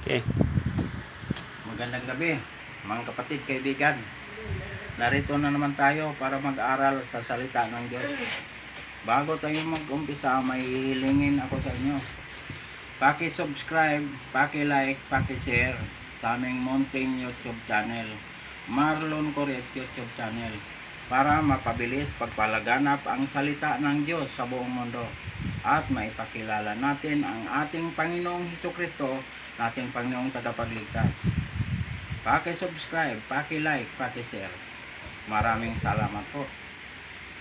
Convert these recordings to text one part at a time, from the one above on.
Okay. Magandang gabi, mga kapatid, kaibigan. Narito na naman tayo para mag-aral sa salita ng Diyos. Bago tayo mag-umpisa, may hihilingin ako sa inyo. Paki-subscribe, paki-like, paki-share sa aming Mountain YouTube channel, Marlon Coret YouTube channel, para mapabilis pagpalaganap ang salita ng Diyos sa buong mundo at maipakilala natin ang ating Panginoong Hesukristo, ating Panginoong Tagapagligtas. Paki-subscribe, paki-like, paki-share. Maraming salamat po.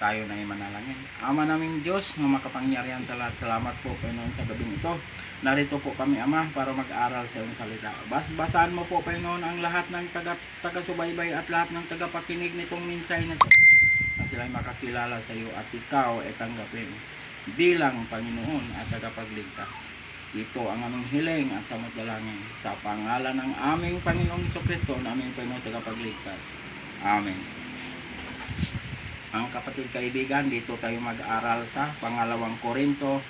Tayo na manalangin. Ama naming Diyos na makapangyarihan sa lahat, salamat po Panginoon sa gabing ito. Narito po kami Ama para mag-aral sa iyong salita. Basbasan mo po Panginoon ang lahat ng taga-subaybay at lahat ng tagapakinig nitong minsay na ito, na sila'y makakilala sa iyo at ikaw ay tanggapin bilang Panginoon at tagapagligtas. Ito ang aming hiling at samot-dalangin sa pangalan ng aming Panginoong Hesukristo na aming Panginoon tagapagligtas. Amen. Ang kapatid kaibigan, dito tayo mag-aral sa pangalawang Korinto,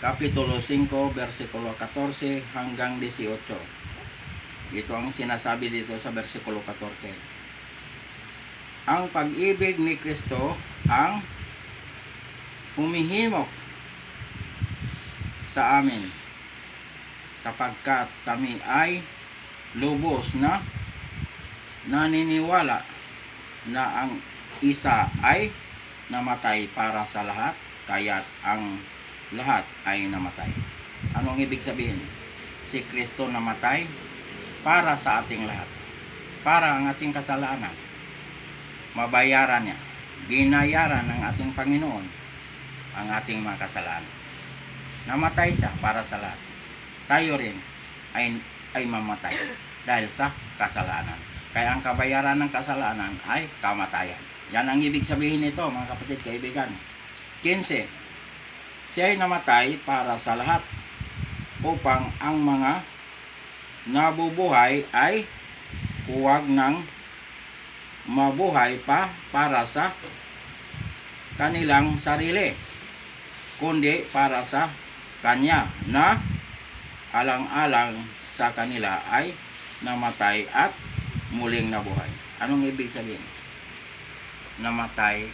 Kapitulo 5, versikulo 14 hanggang 18. Ito ang sinasabi dito sa versikulo 14. Ang pag-ibig ni Kristo ang humihimok sa amin kapagkat kami ay lubos na naniniwala na ang isa ay namatay para sa lahat, kaya't ang lahat ay namatay. Anong ibig sabihin? Si Kristo namatay para sa ating lahat, para ang ating kasalanan mabayaran niya, binayaran ng ating Panginoon ang ating mga kasalanan. Namatay siya para sa lahat. Tayo rin ay mamatay dahil sa kasalanan. Kaya ang kabayaran ng kasalanan ay kamatayan. Yan ang ibig sabihin nito mga kapatid, kaibigan. 15. Siya ay namatay para sa lahat upang ang mga nabubuhay ay huwag nang mabuhay pa para sa kanilang sarili, kundi para sa Kanya na alang-alang sa kanila ay namatay at muling nabuhay. Anong ibig sabihin? Namatay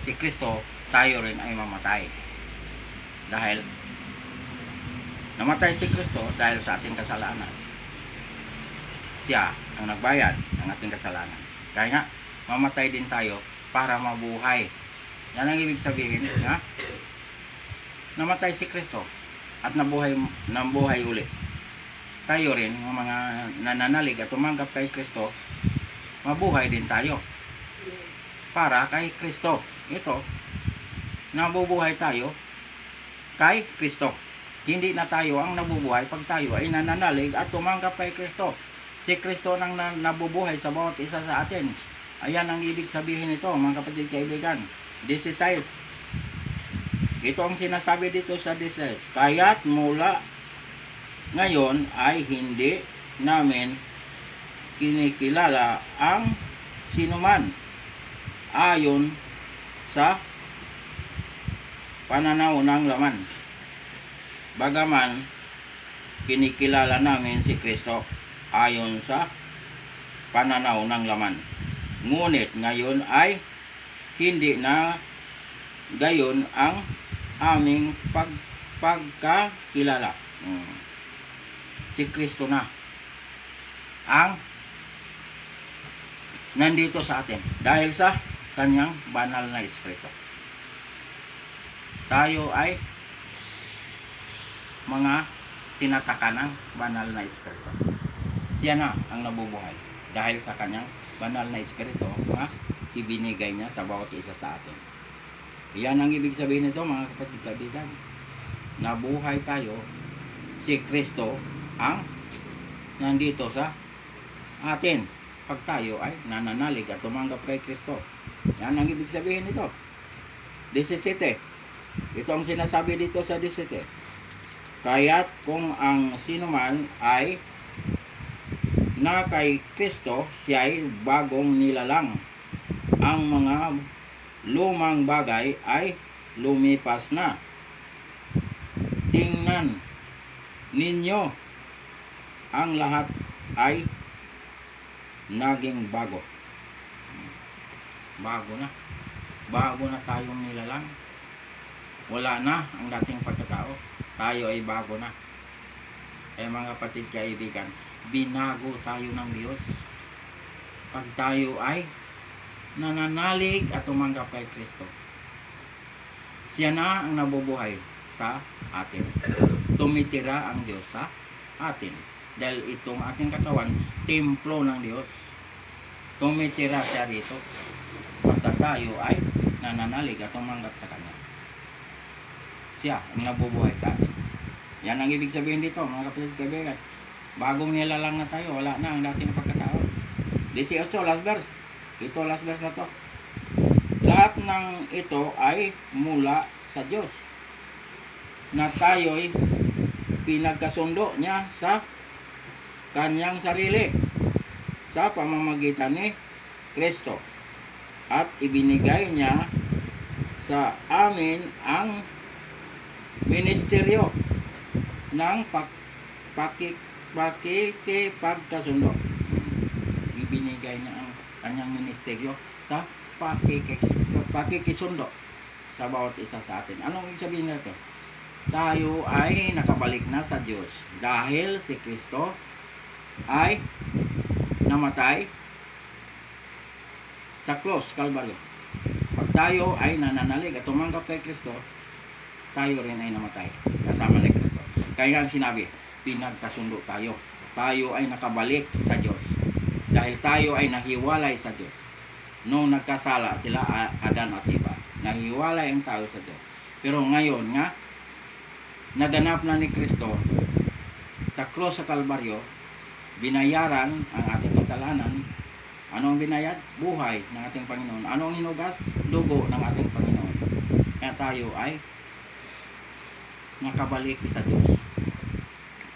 si Kristo, tayo rin ay mamatay. Dahil namatay si Kristo dahil sa ating kasalanan. Siya ang nagbayad ng ating kasalanan. Kaya nga, mamatay din tayo para mabuhay. Yan ang ibig sabihin, ha? Namatay si Kristo at nabuhay uli. Tayo rin, mga nananalig at tumanggap kay Kristo, mabuhay din tayo para kay Kristo. Ito, nabubuhay tayo kay Kristo. Hindi na tayo ang nabubuhay pag tayo ay nananalig at tumanggap kay Kristo. Si Kristo nang nabubuhay sa bawat isa sa atin. Ayan ang ibig sabihin nito mga kapatid kaibigan. 16. Ito ang sinasabi dito sa 16. Kaya't mula ngayon ay hindi namin kinikilala ang sinuman ayon sa pananaw ng laman. Bagaman kinikilala namin si Kristo ayon sa pananaw ng laman. Ngunit ngayon ay hindi na gayon ang aming pagkakilala. Si Kristo na ang nandito sa atin dahil sa kanyang banal na Espiritu. Tayo ay mga tinataka ng banal na Espiritu. Siya na ang nabubuhay dahil sa kanyang banal na Espiritu na ibinigay niya sa bawat isa sa atin. Yan ang ibig sabihin nito mga kapatid kaibigan. Nabuhay tayo, si Kristo ang nandito sa atin pag tayo ay nananalig at tumanggap kay Kristo. Yan ang ibig sabihin nito. 17. Ito ang sinasabi dito sa 17. Kaya't kung ang sinuman ay na kay Kristo, siya ay bagong nilalang. Ang mga lumang bagay ay lumipas na. Tingnan ninyo ang lahat ay naging bago. Bago na. Bago na tayong nilalang. Wala na ang dating pagkatao. Tayo ay bago na. Kaya mga kapatid, kaibigan, binago tayo ng Diyos. Pag tayo ay nananalig at tumanggap kay Kristo, siya na ang nabubuhay sa atin. Tumitira ang Diyos sa atin. Dahil itong ating katawan, templo ng Diyos. Tumitira siya rito. Basta tayo ay nananalig at tumanggap sa Kanya. Siya ang nabubuhay sa atin. Yan ang ibig sabihin dito, mga kapatid kaibigan. Bagong nilalang na tayo, wala na ang dating pagkatao. 18, last verse. Ito, last verse na to. Lahat ng ito ay mula sa Diyos, na tayo'y pinagkasundo niya sa Kanyang sarili sa pamamagitan ni Kristo, at ibinigay niya sa amin ang ministeryo ng pakikipagkasundo. Ibinigay niya ang Kanyang ministeryo sa pakikisundo sa bawat isa sa atin. Anong ibig sabihin nito? Tayo ay nakabalik na sa Diyos dahil si Kristo ay namatay sa cross, Kalbaryo. Pag tayo ay nananalig at tumanggap kay Kristo, tayo rin ay namatay kasama ni Kristo. Kaya ang sinabi, pinagkasundo tayo. Tayo ay nakabalik sa Diyos dahil tayo ay nahiwalay sa Diyos. Nung nagkasala sila, Adan at Eva, nahiwalay ang tao sa Diyos. Pero ngayon nga, naganap na ni Kristo sa cross sa Kalbaryo, binayaran ang ating kasalanan. Anong binayad? Buhay ng ating Panginoon. Anong hinugas? Dugo ng ating Panginoon. Kaya tayo ay nakabalik sa Diyos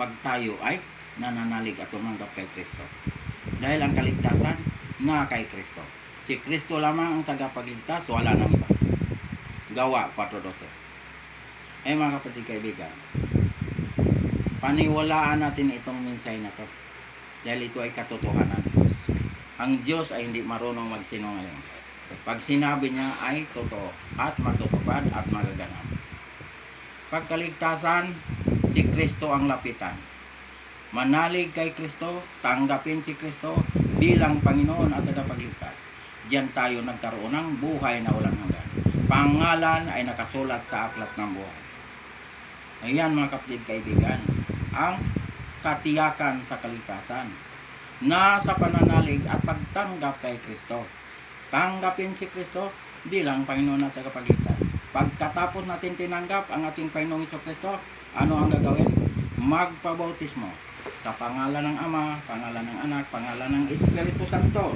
pag tayo ay nananalig at tumanggap kay Kristo. Dahil ang kaligtasan na kay Kristo. Si Kristo lamang ang tagapagligtas, wala nang iba. Gawa 4:12. Mga kapatid kaibigan, paniwalaan natin itong mensahe na to. Dahil ito ay katotohanan. Ang Diyos ay hindi marunong magsinungaling. Pag sinabi niya ay totoo at matutupad at magaganap. Pagkaligtasan, si Kristo ang lapitan. Manalig kay Kristo, tanggapin si Kristo bilang Panginoon at tagapagligtas. Diyan tayo nagkaroon ng buhay na walang hanggan. Pangalan ay nakasulat sa aklat ng buhay. Ayan mga kapatid kaibigan, ang katiyakan sa kaligtasan na sa pananalig at pagtanggap kay Kristo. Tanggapin si Kristo bilang Panginoon at tagapagligtas. Pagkatapos natin tinanggap ang ating Panginoong Kristo, ano ang gagawin? Magpabautismo sa pangalan ng Ama, pangalan ng Anak, pangalan ng Espiritu Santo.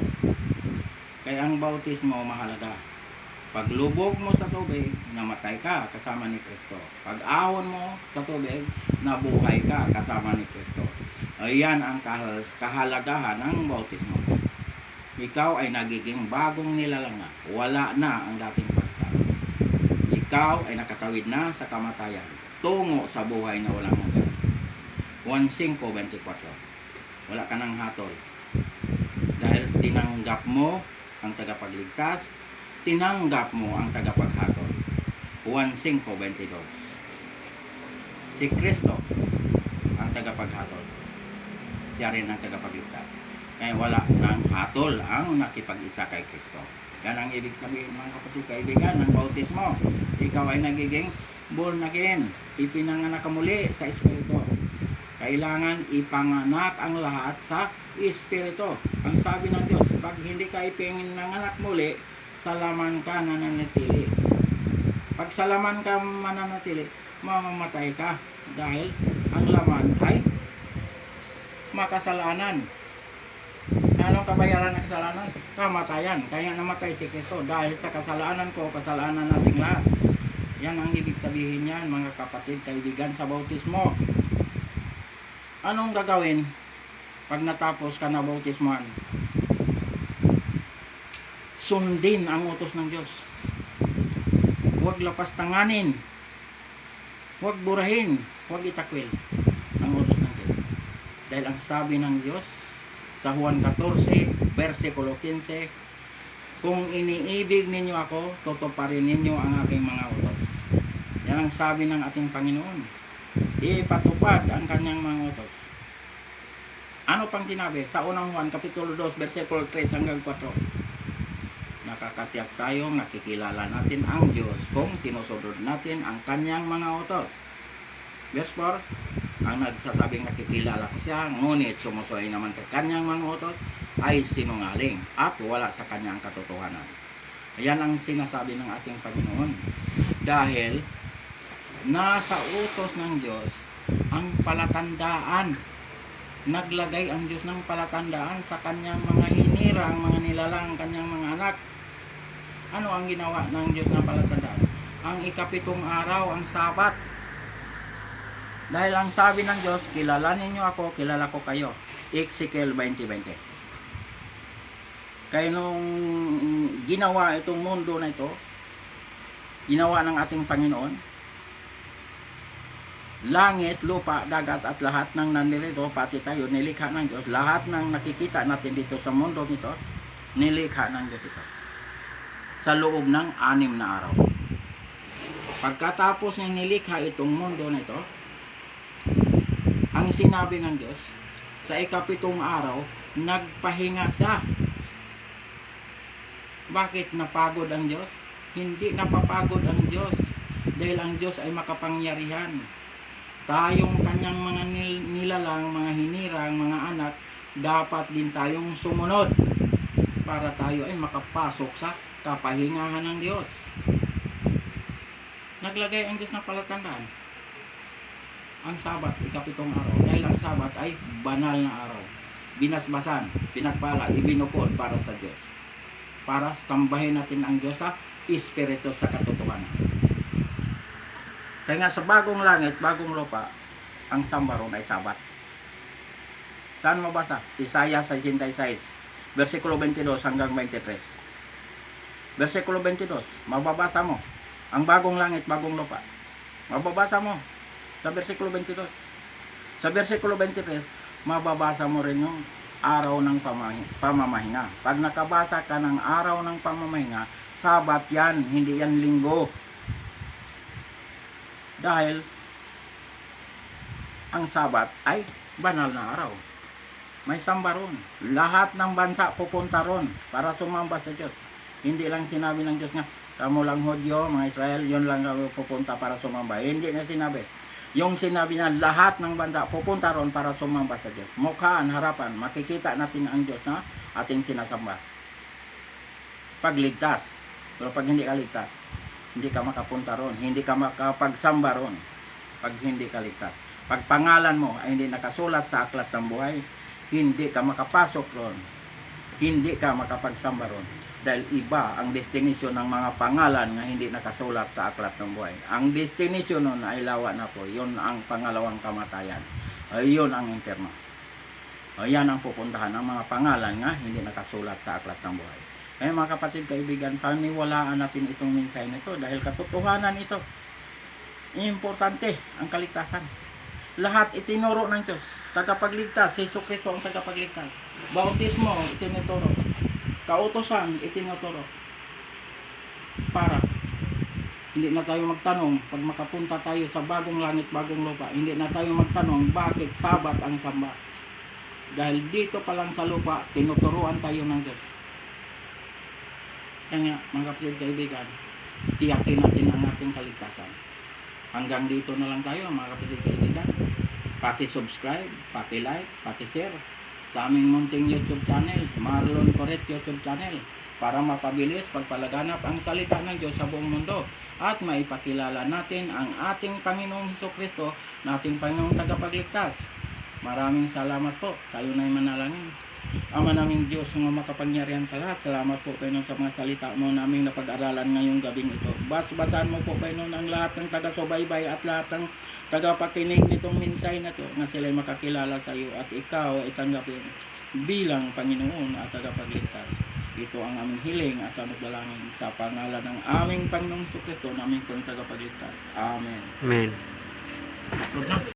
Kaya ang bautismo mahalaga. Paglubog mo sa tubig, namatay ka kasama ni Kristo. Pag ahon mo sa tubig, nabuhay ka kasama ni Kristo. Ayan ang kahalagahan ng bautismo. Ikaw ay nagiging bagong nilalang na. Wala na ang dating pagkatao. Ikaw ay nakatawid na sa kamatayan, tungo sa buhay na walang hanggan. 1:5-24. Wala ka ng hatol. Dahil tinanggap mo ang tagapagligtas, tinanggap mo ang tagapaghatol. 1:5-22. Si Kristo ang tagapaghatol. Siya rin ang tagapagligtas. Kaya wala ng hatol ang nakipag-isa kay Kristo. Yan ang ibig sabihin mga kapatid kaibigan ng bautismo. Ikaw ay nagiging born again. Ipinanganak ka muli sa Espiritu. Kailangan ipanganak ang lahat sa Espiritu. Ang sabi ng Diyos, pag hindi ka ipinanganak muli, salaman ka nananatili. Pag salaman ka mananatili, mamamatay ka. Dahil ang laman ay makasalanan. Anong kabayaran ng kasalanan? Kamatayan. Kaya namatay si Kristo dahil sa kasalanan ko, kasalanan nating lahat. Yan ang ibig sabihin niyan mga kapatid, kaibigan sa bautismo. Anong gagawin pag natapos ka na bautismoan? Sundin ang utos ng Diyos. Huwag lapas tanganin. Huwag burahin. Huwag itakwil ang utos ng Diyos. Dahil ang sabi ng Diyos sa Juan 14, versikulo 15, kung iniibig ninyo ako, tutuparin ninyo ang aking mga utos. Yan ang sabi ng ating Panginoon. Ipatupad ang kanyang mga utos. Ano pang sinabi? Sa unang Juan, kapitulo 2, versikulo 3 hanggang 4. Nakakatiyak tayo, nakikilala natin ang Diyos kung sinusunod natin ang kanyang mga utos. Verse 4, ang nagsasabing nakikilala ko siya, ngunit sumusuway naman sa kanyang mga utos, ay sinungaling at wala sa kanyang katotohanan. Ayan ang sinasabi ng ating Panginoon. Dahil nasa utos ng Diyos ang palatandaan. Naglagay ang Diyos ng palatandaan sa kanyang mga hinirang, mga nilalang, kanyang mga anak. Ano ang ginawa ng Diyos na palatandaan? Ang ikapitong araw, ang Sabat. Dahil ang sabi ng Diyos, kilalanin niyo ako, kilala ko kayo. Ezekiel 20:20. Kaya nung ginawa itong mundo na ito, ginawa ng ating Panginoon, langit, lupa, dagat at lahat ng nandirito, pati tayo, nilikha ng Diyos. Lahat ng nakikita natin dito sa mundo nito, nilikha ng Diyos ito. Sa loob ng 6 na araw. Pagkatapos niyang nilikha itong mundo na ito, ang sinabi ng Diyos, sa ikapitong araw, nagpahinga siya. Bakit napagod ang Diyos? Hindi napapagod ang Diyos. Dahil ang Diyos ay makapangyarihan. Tayong kanyang mga nilalang, mga hinirang, mga anak, dapat din tayong sumunod para tayo ay makapasok sa kapahingahan ng Diyos. Naglagay ang Diyos na palatandaan. Ang Sabat, ikapitong araw. Dahil ang Sabat ay banal na araw. Binasbasan, pinagpala, ibinukod para sa Diyos. Para sambahin natin ang Diyos sa Espiritu sa katotohanan. Kaya nga sa bagong langit, bagong lupa, ang sambaron ay Sabat. Saan mabasa? Isaiah 66, versikulo 22 hanggang 23. Versikulo 22, mababasa mo. Ang bagong langit, bagong lupa. Mababasa mo sa versikulo 22. Sa versikulo 23, mababasa mo rin yung araw ng pamamahinga. Pag nakabasa ka ng araw ng pamamahinga, Sabat yan, hindi yan linggo. Dahil ang Sabat ay banal na araw. May samba ron. Lahat ng bansa pupunta ron para sumamba sa Diyos. Hindi lang sinabi ng Diyos nga, kamo lang Hudyo, mga Israel, yun lang pupunta para sumamba. Hindi na sinabi. Yung sinabi niya, lahat ng bansa pupunta ron para sumamba sa Diyos. Mukhaan, harapan, makikita natin ang Diyos na ating sinasamba. Pagligtas. Pero pag hindi ka ligtas, hindi ka makapunta ron, hindi ka makapagsamba ron pag hindi ka ligtas. Pag pangalan mo ay hindi nakasulat sa aklat ng buhay, hindi ka makapasok ron, hindi ka makapagsamba ron. Dahil iba ang destinasyon ng mga pangalan na hindi nakasulat sa aklat ng buhay. Ang destinasyon nun ay lawa na po, yun ang pangalawang kamatayan. Ayun ang impyerno. Ayan ang pupuntahan ng mga pangalan nga hindi nakasulat sa aklat ng buhay. Kaya mga kapatid, kaibigan, paniwalaan natin itong mensahe nito dahil katotohanan ito. Importante ang kaligtasan. Lahat itinuro ng Diyos. Tagapagligtas, Jesucristo ang tagapagligtas. Bautismo, itinuturo. Kautosan, itinuturo. Para hindi na tayo magtanong pag makapunta tayo sa bagong langit, bagong lupa. Hindi na tayo magtanong bakit Sabat ang samba. Dahil dito pa lang sa lupa, tinuturuan tayo ng Diyos. Kaya mga kapatid, kaibigan, tiyakin natin ang ating kaligtasan. Hanggang dito na lang tayo mga kapatid, kaibigan. Paki-subscribe, paki-like, paki-share sa aming munting YouTube channel, Marlon Coret YouTube channel, para mapabilis pagpalaganap ang salita ng Diyos sa buong mundo at maipakilala natin ang ating Panginoong Jesucristo na ating Panginoong tagapagligtas. Maraming salamat po. Tayo na'y manalangin. Ama naming Diyos na makapangyarihan sa lahat, salamat po Panginoon sa mga salita mo naming napag-aralan ngayong gabing ito. Basbasan mo po Panginoon ang lahat ng taga-subaybay at lahat ng tagapakinig nitong mensahe na to na sila'y makakilala sa iyo at ikaw ay tanggapin bilang Panginoon at tagapagligtas. Ito ang aming hiling at aming dalangin sa pangalan ng aming Panginoong Jesucristo na aming pong tagapagligtas. Amen. Amen. Upload na.